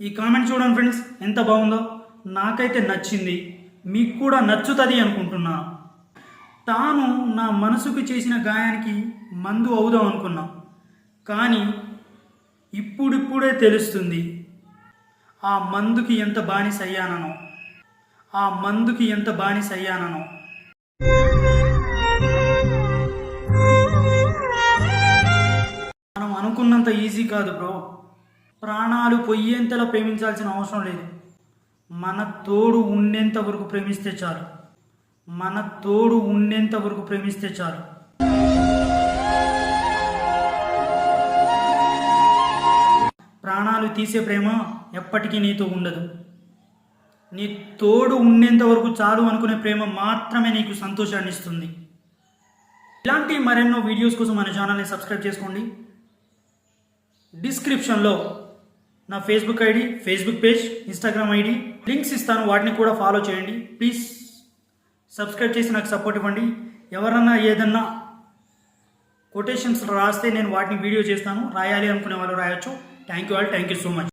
ఈ కామెంట్ చూడండి ఫ్రెండ్స్, ఎంత బాగుందో. నాకైతే నచ్చింది, మీకు కూడా నచ్చుతుంది అనుకుంటున్నా. తాను నా మనసుకు చేసిన గాయానికి మందు అవుదాం అనుకున్నా, కానీ ఇప్పుడిప్పుడే తెలుస్తుంది ఆ మందుకి ఎంత బానిస అయ్యానో. మనం అనుకున్నంత ఈజీ కాదు బ్రో. ప్రాణాలు పొయ్యేంతలా ప్రేమించాల్సిన అవసరం లేదు. మన తోడు ఉండేంత వరకు ప్రేమిస్తే చాలు. ప్రాణాలు తీసే ప్రేమ ఎప్పటికీ నీతో ఉండదు. నీ తోడు ఉండేంత వరకు చాలు అనుకునే ప్రేమ మాత్రమే నీకు సంతోషాన్ని ఇస్తుంది. ఇలాంటి మరెన్నో వీడియోస్ కోసం మన ఛానల్ని సబ్స్క్రైబ్ చేసుకోండి. డిస్క్రిప్షన్లో నా Facebook ID, Facebook page, Instagram ID links ఇస్తాను, వాటిని కూడా ఫాలో చేయండి. ప్లీజ్ సబ్స్క్రైబ్ చేసి నాకు సపోర్ట్ ఇవ్వండి. ఎవరన్నా ఏదన్నా కొటేషన్స్ రాస్తే నేను వాటిని వీడియో చేస్తాను. రాయాలి అనుకునే వాళ్ళు రాయొచ్చు. Thank you so much.